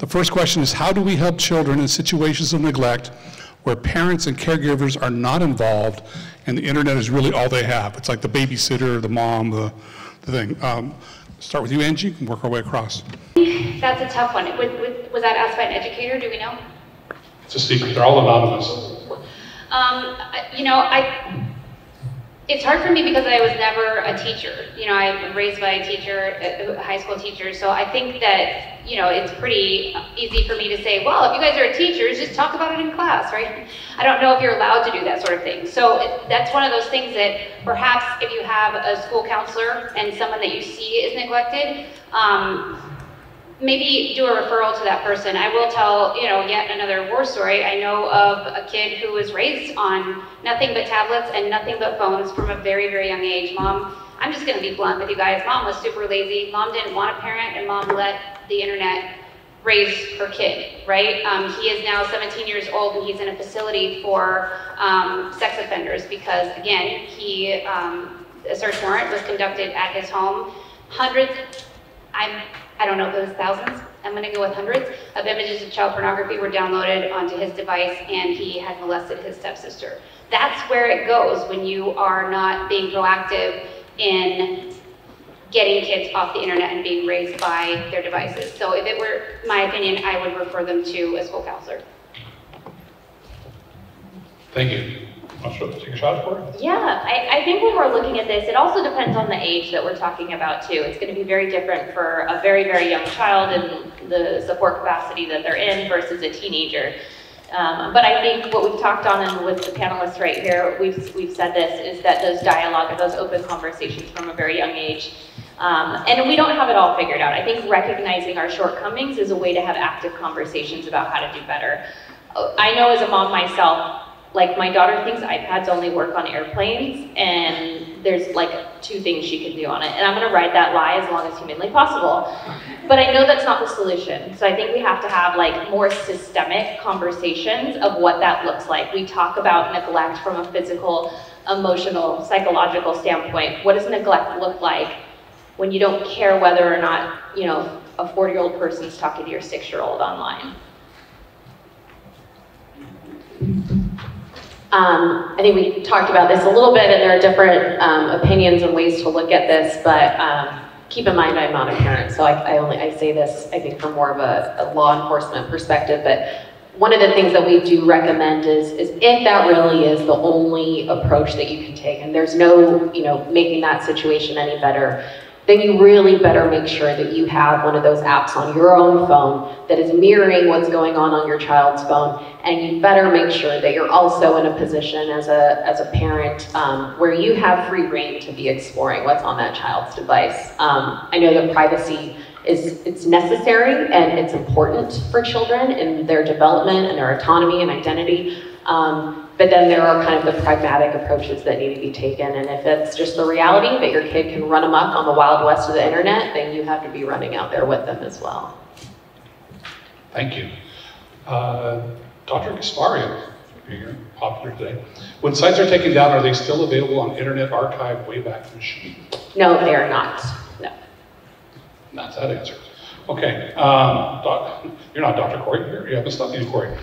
The first question is, how do we help children in situations of neglect where parents and caregivers are not involved and the internet is really all they have? It's like the babysitter, the mom, the thing. Start with you, Angie, and work our way across. That's a tough one. Was that asked by an educator? Do we know? It's a secret. They're all anonymous. You know, it's hard for me because I was never a teacher. You know, I was raised by a teacher, a high school teacher, so I think that, you know, it's pretty easy for me to say, well, if you guys are teachers, just talk about it in class, right? I don't know if you're allowed to do that sort of thing. So that's one of those things that perhaps if you have a school counselor and someone that you see is neglected, maybe do a referral to that person. I will tell, you know, yet another war story. I know of a kid who was raised on nothing but tablets and nothing but phones from a very, very young age. Mom, I'm just gonna be blunt with you guys. Mom was super lazy. Mom didn't want a parent, and mom let the internet raise her kid, right? He is now 17 years old, and he's in a facility for sex offenders because, again, a search warrant was conducted at his home. Hundreds, I don't know if it was thousands, I'm gonna go with hundreds of images of child pornography were downloaded onto his device, and he had molested his stepsister. That's where it goes when you are not being proactive in getting kids off the internet and being raised by their devices. So if it were my opinion, I would refer them to a school counselor. Thank you. Want to take a shot for it? Yeah, I think when we're looking at this, it also depends on the age that we're talking about too. It's going to be very different for a very, very young child and the support capacity that they're in versus a teenager. But I think what we've talked on, and with the panelists right here, we've said this, is that those dialogue and those open conversations from a very young age. And we don't have it all figured out. I think recognizing our shortcomings is a way to have active conversations about how to do better. I know as a mom myself, like my daughter thinks iPads only work on airplanes, and there's like 2 things she can do on it. And I'm gonna ride that lie as long as humanly possible. But I know that's not the solution. So I think we have to have like more systemic conversations of what that looks like. We talk about neglect from a physical, emotional, psychological standpoint. What does neglect look like when you don't care whether or not, you know, a 40-year-old person's talking to your 6-year-old online? I think we talked about this a little bit, and there are different opinions and ways to look at this, but keep in mind I'm not a parent, so I say this, I think, from more of a law enforcement perspective, but one of the things that we do recommend is if that really is the only approach that you can take, and there's no, you know, making that situation any better, then you really better make sure that you have one of those apps on your own phone that is mirroring what's going on your child's phone, and you better make sure that you're also in a position as a parent where you have free reign to be exploring what's on that child's device. I know that privacy it's necessary and it's important for children in their development and their autonomy and identity. But then there are kind of the pragmatic approaches that need to be taken. And if it's just the reality that your kid can run amok on the Wild West of the internet, then you have to be running out there with them as well. Thank you. Dr. Gasparian, you're popular today. When sites are taken down, are they still available on Internet Archive Wayback Machine? No, they are not. No. That's that answer. Okay. You're not Dr. Corey. You haven't studied you, Corey.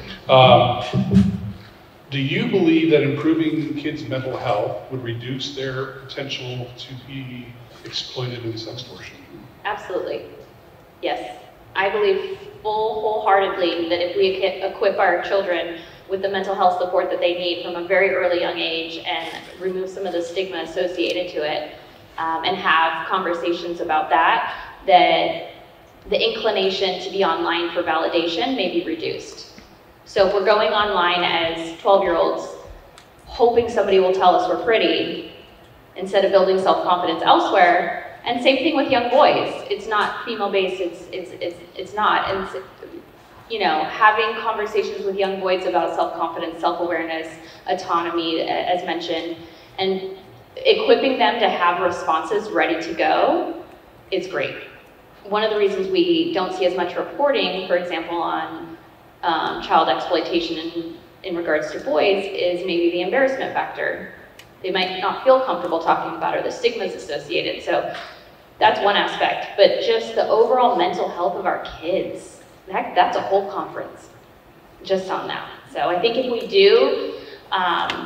Do you believe that improving kids' mental health would reduce their potential to be exploited in sextortion? Absolutely. Yes. I believe wholeheartedly that if we equip our children with the mental health support that they need from a very early young age and remove some of the stigma associated to it, and have conversations about that, that the inclination to be online for validation may be reduced. So if we're going online as 12-year-olds, hoping somebody will tell us we're pretty, instead of building self-confidence elsewhere, and same thing with young boys. It's not female-based, it's not. And you know, having conversations with young boys about self-confidence, self-awareness, autonomy, as mentioned, and equipping them to have responses ready to go is great. One of the reasons we don't see as much reporting, for example, on child exploitation in regards to boys is maybe the embarrassment factor. They might not feel comfortable talking about it, or the stigmas associated. So that's one aspect, but just the overall mental health of our kids that's a whole conference just on that. So I think if we do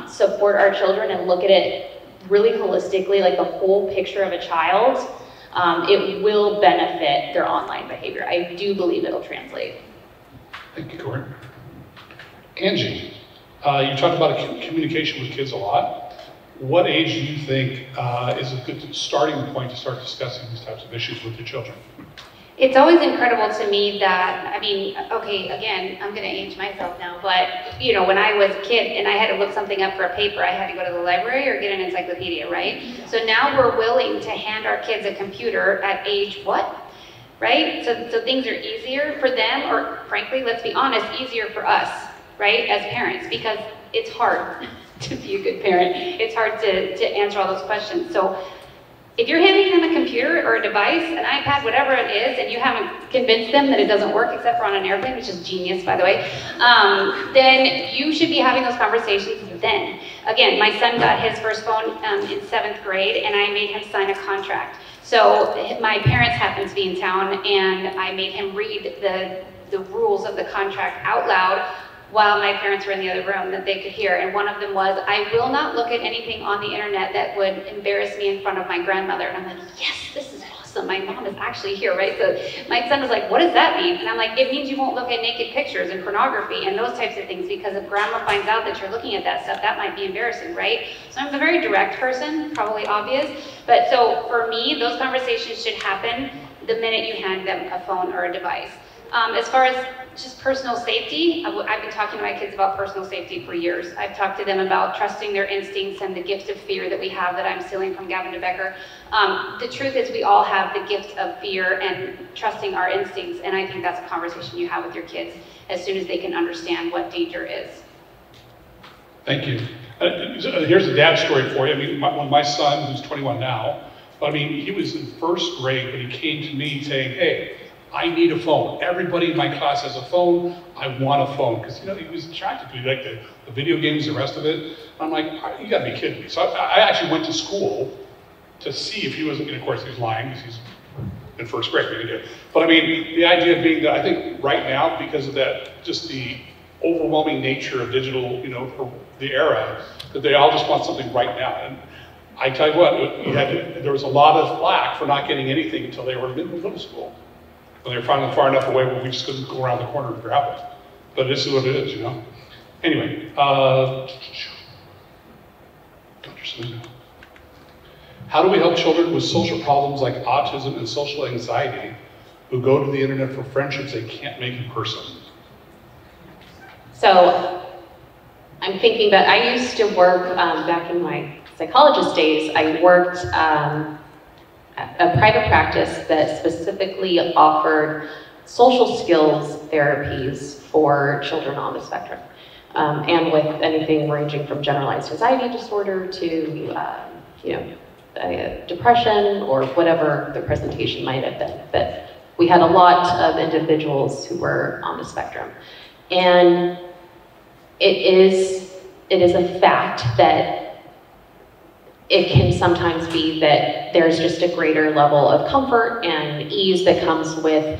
support our children and look at it really holistically, like the whole picture of a child, it will benefit their online behavior. I do believe it'll translate. Thank you, Corey. Angie, you talked about communication with kids a lot. What age do you think is a good starting point to start discussing these types of issues with your children? It's always incredible to me that, I mean, okay, again, I'm gonna age myself now, but you know, when I was a kid and I had to look something up for a paper, I had to go to the library or get an encyclopedia, right? So now we're willing to hand our kids a computer at age what? Right? So things are easier for them, or frankly, let's be honest, easier for us, right, as parents, because it's hard to be a good parent. It's hard to answer all those questions. So if you're handing them a computer or a device, an iPad, whatever it is, and you haven't convinced them that it doesn't work except for on an airplane, which is genius, by the way, then you should be having those conversations then. Again, my son got his first phone in 7th grade, and I made him sign a contract. So my parents happened to be in town, and I made him read the rules of the contract out loud while my parents were in the other room that they could hear. And one of them was, I will not look at anything on the internet that would embarrass me in front of my grandmother. And I'm like, yes, this is awesome. My mom is actually here, right? So my son was like, what does that mean? And I'm like, it means you won't look at naked pictures and pornography and those types of things, because if grandma finds out that you're looking at that stuff, that might be embarrassing, right? So I'm a very direct person, probably obvious. But so for me, those conversations should happen the minute you hand them a phone or a device. As far as just personal safety, I've been talking to my kids about personal safety for years. I've talked to them about trusting their instincts and the gift of fear that we have that I'm stealing from Gavin DeBecker. The truth is we all have the gift of fear and trusting our instincts, and I think that's a conversation you have with your kids as soon as they can understand what danger is. Thank you. Here's a dad story for you. I mean, when my son, who's 21 now, I mean, he was in 1st grade when he came to me saying, hey, I need a phone. Everybody in my class has a phone. I want a phone. Because, you know, he was attracted to like the video games, the rest of it. I'm like, you gotta be kidding me. So I actually went to school to see if he was, and of course he's lying because he's in 1st grade. But I mean, the idea being that I think right now, because of that, just the overwhelming nature of digital, you know, for the era, that they all just want something right now. And I tell you what, there was a lot of flack for not getting anything until they were in middle school. When they were finally far enough away where we just couldn't go around the corner and grab it. But this is what it is, you know? Anyway, Dr. Selena. How do we help children with social problems like autism and social anxiety who go to the internet for friendships they can't make in person? So I'm thinking that I used to work, back in my psychologist days, I worked a private practice that specifically offered social skills therapies for children on the spectrum, and with anything ranging from generalized anxiety disorder to, depression or whatever the presentation might have been. But we had a lot of individuals who were on the spectrum, and it is a fact that it can sometimes be that there's just a greater level of comfort and ease that comes with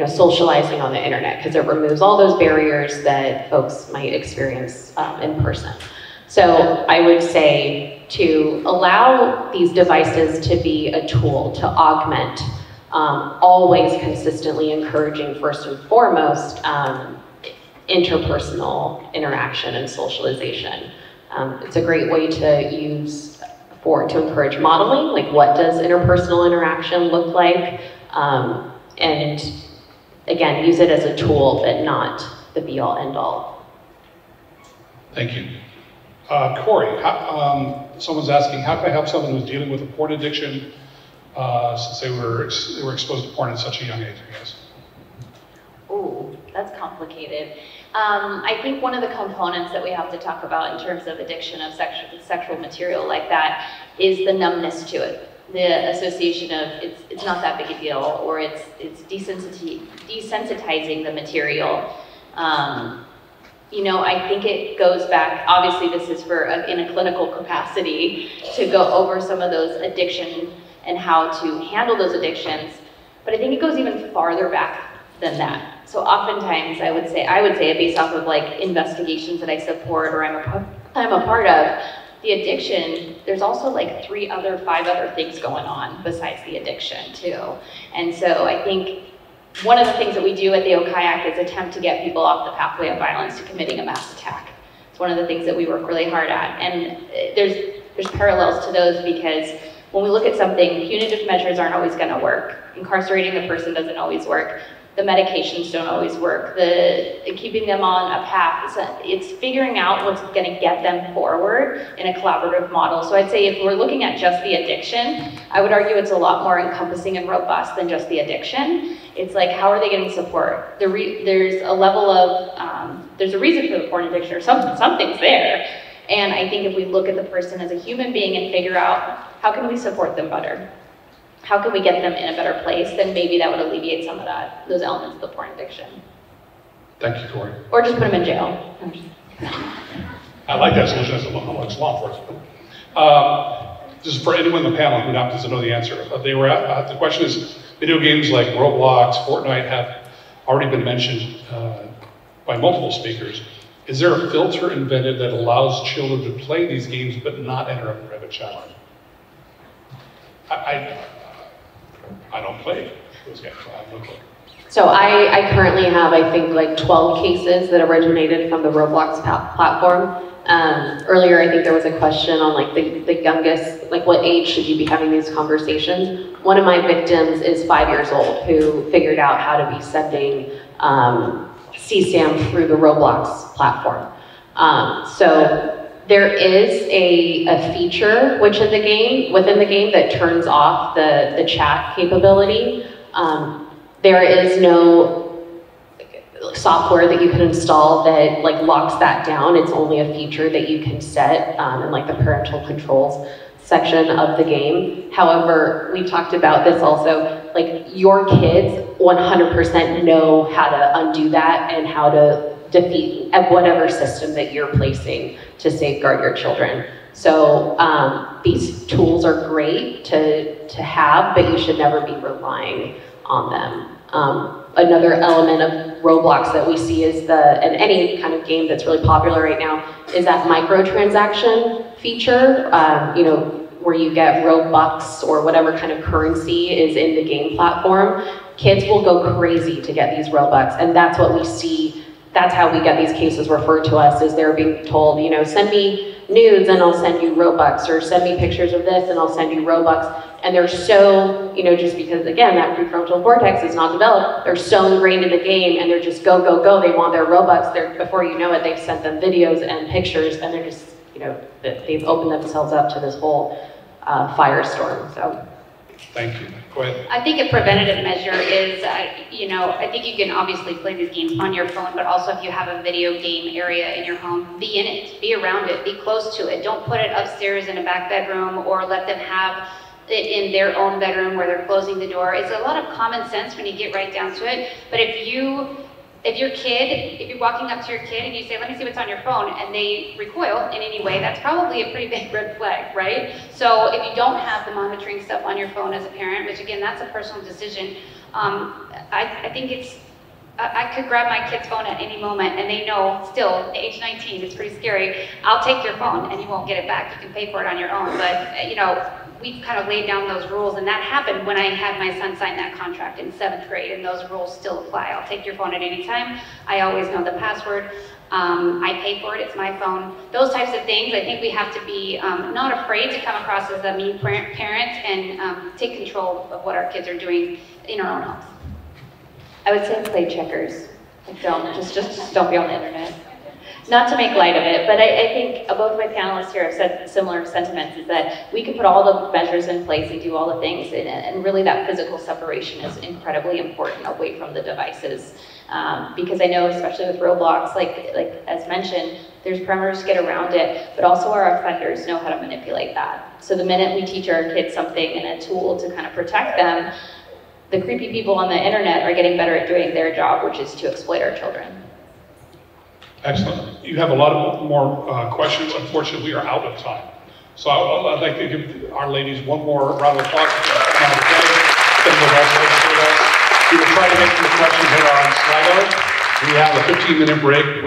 socializing on the internet, because it removes all those barriers that folks might experience in person. So I would say to allow these devices to be a tool to augment, always consistently encouraging first and foremost interpersonal interaction and socialization. It's a great way to use to encourage modeling, like what does interpersonal interaction look like, and again, use it as a tool, but not the be-all, end-all. Thank you. Corey, someone's asking, how can I help someone who's dealing with a porn addiction since they were exposed to porn at such a young age, I guess? Ooh, that's complicated. I think one of the components that we have to talk about in terms of addiction of sexual material like that is the numbness to it. The association of it's not that big a deal, or it's desensitizing the material. I think it goes back, obviously this is in a clinical capacity, to go over some of those addictions and how to handle those addictions, but I think it goes even farther back than that. So oftentimes I would say it based off of like investigations that I support or I'm a part of, the addiction, there's also like 5 other things going on besides the addiction too. And so I think one of the things that we do at the OKAYAK is attempt to get people off the pathway of violence to committing a mass attack. It's one of the things that we work really hard at. And there's parallels to those because when we look at something, punitive measures aren't always gonna work. Incarcerating the person doesn't always work. The medications don't always work. Keeping them on a path, it's figuring out what's gonna get them forward in a collaborative model. So I'd say if we're looking at just the addiction, I would argue it's a lot more encompassing and robust than just the addiction. It's like, how are they getting support? There's a level of, there's a reason for the porn addiction or something's there. And I think if we look at the person as a human being and figure out, how can we support them better? How can we get them in a better place? Then maybe that would alleviate some of those elements of the porn addiction. Thank you, Corey. Or just put them in jail. I like that solution as law enforcement. Just for anyone in the panel who doesn't know the answer, the question is, video games like Roblox, Fortnite have already been mentioned by multiple speakers. Is there a filter invented that allows children to play these games but not enter a private challenge? I don't play those games, so I have no clue. So I currently have, I think, like 12 cases that originated from the Roblox platform. Earlier, I think there was a question on like the youngest, like what age should you be having these conversations? One of my victims is 5 years old who figured out how to be sending CSAM through the Roblox platform. So there is a feature within the game that turns off the chat capability. There is no software that you can install that like locks that down. It's only a feature that you can set in like the parental controls section of the game. However, we talked about this also, like your kids 100% know how to undo that and how to defeat at whatever system that you're placing to safeguard your children. So these tools are great to have, but you should never be relying on them. Another element of Roblox that we see is and any kind of game that's really popular right now is that microtransaction feature, where you get Robux or whatever kind of currency is in the game platform. Kids will go crazy to get these Robux, and that's what we see. That's how we get these cases referred to us, is they're being told, send me nudes and I'll send you Robux, or send me pictures of this and I'll send you Robux. And they're so, just because again, that prefrontal cortex is not developed, they're so ingrained in the game and they're just go, go, go, they want their Robux. Before you know it, they've sent them videos and pictures and they're just, they've opened themselves up to this whole firestorm, so. Thank you. Go ahead. I think a preventative measure is, I think you can obviously play these games on your phone, but also if you have a video game area in your home, be in it, be around it, be close to it. Don't put it upstairs in a back bedroom or let them have it in their own bedroom where they're closing the door. It's a lot of common sense when you get right down to it, but if you're walking up to your kid and you say, let me see what's on your phone, and they recoil in any way, that's probably a pretty big red flag, right? So if you don't have the monitoring stuff on your phone as a parent, which again, that's a personal decision, I think I could grab my kid's phone at any moment and they know still, age 19, it's pretty scary, I'll take your phone and you won't get it back, you can pay for it on your own, but we've kind of laid down those rules, and that happened when I had my son sign that contract in 7th grade, and those rules still apply. I'll take your phone at any time. I always know the password. I pay for it, it's my phone. Those types of things, I think we have to be not afraid to come across as a mean parent and take control of what our kids are doing in our own homes. I would say play checkers. Just don't be on the internet. Not to make light of it, but I think both of my panelists here have said similar sentiments, is that we can put all the measures in place and do all the things, and really that physical separation is incredibly important away from the devices. Because I know, especially with Roblox, like as mentioned, there's parameters to get around it, but also our offenders know how to manipulate that. So the minute we teach our kids something and a tool to kind of protect them, the creepy people on the internet are getting better at doing their job, which is to exploit our children. Excellent. You have a lot of more questions. Unfortunately, we are out of time. So I'd like to give our ladies one more round of applause. try to get to the questions that are on Slido. We have a 15-minute break.